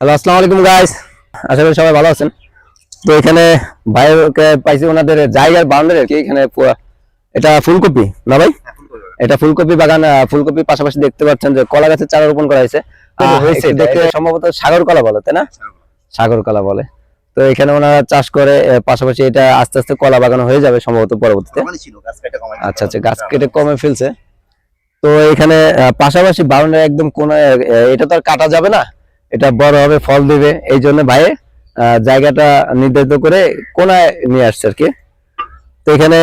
Hello, আসসালামু আলাইকুম guys. আশা করি সবাই ভালো আছেন। তো এখানে ভাইকে পাইছি ওনাদের জায়গার বাউন্ডারি কি এখানে এটা ফুলকপি না ভাই? এটা ফুলকপি বাগান। ফুলকপির পাশাপাশি দেখতে পাচ্ছেন যে কলা গাছের চারা রোপণ করা হয়েছে। দেখতে সম্ভবত সাগর কলা বলে, তাই না? সাগর কলা বলে। তো এখানে ওনারা চাষ করে, পাশাপাশি এটা আস্তে আস্তে কলা বাগান হয়ে যাবে সম্ভবত পরবর্তীতে। আচ্ছা আচ্ছা, গাছ কেটে কমে ফেলছে। তো এখানে পাশাপাশি বাউন্ডারি একদম কোনায়, এটা তো আর কাটা যাবে না, এটা বড় হবে, ফল দিবে, এই জন্য ভাই জায়গাটা নির্ধারিত করে কোনায় নিয়ে আসছে আর কি। তো এখানে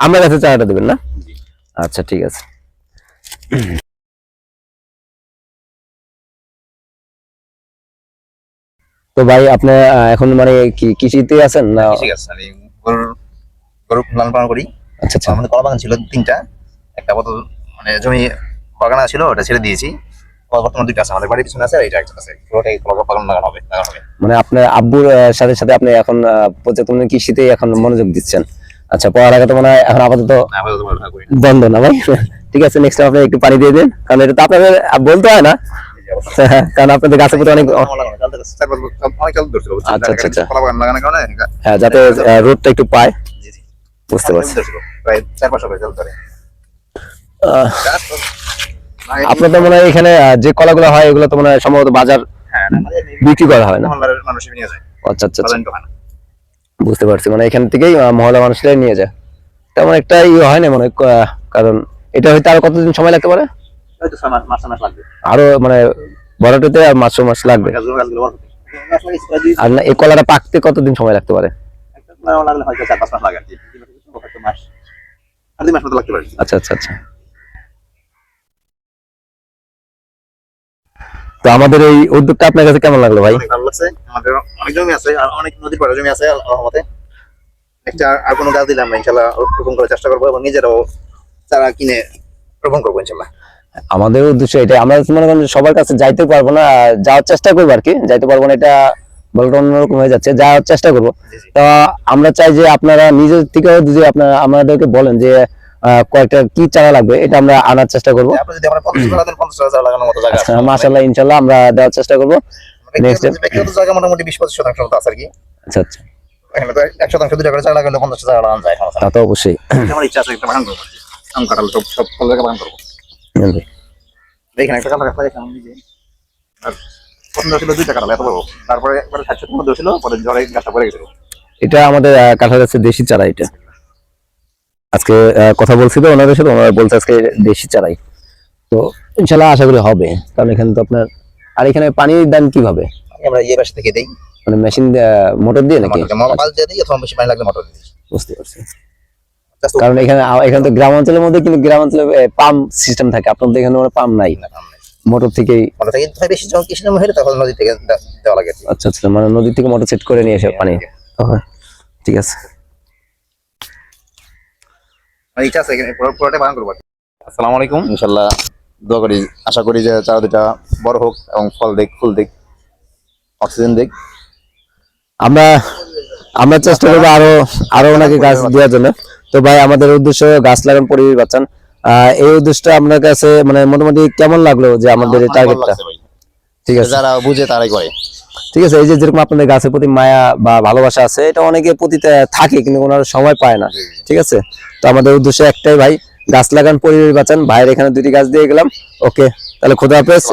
আমরা গাছের চারাটা দেবেন না? আচ্ছা ঠিক আছে। তো ভাই আপনি এখন মানে কি কৃষিতে আছেন না? আমি গরুর গরু লালন পালন করি। আচ্ছা আচ্ছা। আমাদের কলা বাগান ছিল তিনটা, একটা বোতল মানে জমি বাগান ছিল, ওটা ছেড়ে দিয়েছি। বর্তমানে দুইটা আছে, আমাদের বাড়ির পিছনে আছে, এইটা একটা আছে, পুরোটাই কলা বাগান লাগানো হবে। মানে আপনার আব্বুর সাথে সাথে আপনি এখন প্রত্যেক কৃষিতেই এখন মনোযোগ দিচ্ছেন। আচ্ছা, পড়ালেখা তো মনে হয় এখন আপাতত বন্ধ না ভাই? ঠিক আছে, নেক্সট টাইম আপনি একটু পানি দিয়ে দিন, কারণ এটা তো আপনাদের বলতে হয় না, কারণ আপনাদের গাছের প্রতি অনেক। আচ্ছা আচ্ছা আচ্ছা, হ্যাঁ, যাতে রোদটা একটু পায়। বুঝতে পারছি। প্রায় 4-5 বছর ধরে আপনাদের মনে হয় এখানে যে কলাগুলো হয় এগুলো তো মনে হয় সম্ভবত বাজার বিক্রি করা হয় না? মানুষ নিয়ে যায়। আচ্ছা আচ্ছা আচ্ছা, বুঝতে পারছি। মানে এখান থেকেই মহল্লা মানুষরাই নিয়ে যায়, তেমন একটা হয় না মনে হয়। কারণ এটা হইতে আরো কতদিন সময় লাগতে পারে? হয়তো 6 মাস লাগবে। আরো মানে বড়টাতে আর মাস লাগবে। আর না, এই কলাটা পাকতে কতদিন সময় লাগতে পারে? লাগলে হয়তো 4-5 মাস লাগে আর কি, হয়তো মাস আর 2 মাস মতো লাগতে পারে। আচ্ছা আচ্ছা আচ্ছা। তো আমাদের এই উদ্যোগটা আপনার কাছে কেমন লাগলো ভাই? অনেক ভালো লাগছে। আমাদের অনেক জমি আছে, আর অনেক নদীর পাড়ে জমি আছে আল্লাহর রহমতে। একটা আর কোনো গাছ দিলাম না, ইনশাআল্লাহ রোপণ করার চেষ্টা করবো এবং নিজেরাও চারা কিনে রোপণ করবো ইনশাআল্লাহ। আমাদের উদ্দেশ্য এটা, আমরা মনে করেন সবার কাছে যাইতে পারবো না, যাওয়ার চেষ্টা করবো আর কি। যাইতে পারবো না এটা বলটা অন্যরকম হয়ে যাচ্ছে, যাওয়ার চেষ্টা করবো। তো আমরা চাই যে আপনারা নিজের থেকেও যদি আপনারা আমাদেরকে বলেন যে কয়েকটা কি চারা লাগবে, এটা আমরা আনার চেষ্টা করবো। আপনি যদি আমরা 50 টাকা দেন, 50 টাকা লাগানোর মতো জায়গা আছে মাশাআল্লাহ, ইনশাআল্লাহ আমরা দেওয়ার চেষ্টা করবো। নেক্সট ব্যক্তিগত জায়গা মোটামুটি 20-25% মতো আছে আর কি। আচ্ছা আচ্ছা, এখানে তো 1% 2 টাকা করে চারা লাগালে 50 টাকা লাগানো যায়। তা তো অবশ্যই। আমার ইচ্ছা আছে একটা বাগান করবো, আম কাঁঠাল সব ফল জায়গা বাগান করবো। এখানে একটা কাঁঠাল গাছ লাগাইছিলাম নিজে, আর প্রথম ছিল 2 টাকা কাঁঠাল, এত বড়। তারপরে একবারে 60-70 মধ্যে ছিল, পরে ঝড়ে গাছটা পড়ে গেছিল। এটা আমাদের কাঁঠাল গাছের দেশি চারা। এটা আজকে কথা বলছি তো ওনাদের সাথে, ওনারা বলছে আজকে দেশি চারাই। তো ইনশাল্লাহ আশা করি হবে, কারণ এখানে তো আপনার। আর এখানে পানির দান কিভাবে? আমরা এই পাশে থেকে দেই, মানে মেশিন মোটর দিয়ে নাকি? মাল দিয়ে দিই, অথবা বেশি পানি লাগলে মোটর দিয়ে দিই। বুঝতে পারছি। কারণ এখানে তো গ্রাম অঞ্চলের মধ্যে, কিন্তু গ্রাম অঞ্চলে পাম্প সিস্টেম থাকে, আপনাদের এখানে পাম্প নাই, মোটর থেকেই। মোটর থেকে বেশি যখন কৃষি জমি হলে তখন নদী থেকে দেওয়া লাগে। আচ্ছা আচ্ছা, মানে নদী থেকে মোটর সেট করে নিয়ে এসে পানি। ঠিক আছে, ইচ্ছা আছে এখানে পুরোটা বাগান করবো। আসসালামু আলাইকুম। ইনশাআল্লাহ দোয়া করি, আশা করি যে চারা দুটা বড় হোক এবং ফল দেখ, ফুল দেখ, অক্সিজেন দেখ। আমরা চেষ্টা করবো আরো ওনাকে গাছ দেওয়ার জন্য। তো ভাই, আমাদের উদ্দেশ্য গাছ লাগান, পরিবেশ বাঁচান। এই উদ্দেশ্যটা আপনার কাছে মানে মোটামুটি কেমন লাগলো যে আমাদের এই টার্গেটটা? ঠিক আছে, যারা বুঝে তারাই করে। ঠিক আছে। এই যে যেরকম আপনাদের গাছের প্রতি মায়া বা ভালোবাসা আছে, এটা অনেকের প্রতি থাকে, কিন্তু ওনারা সময় পায় না। ঠিক আছে, তো আমাদের উদ্দেশ্য একটাই ভাই, গাছ লাগান, পরিবেশ বাঁচান। ভাইয়ের এখানে 2টি গাছ দিয়ে গেলাম। ওকে, তাহলে খোদা হাফেজ।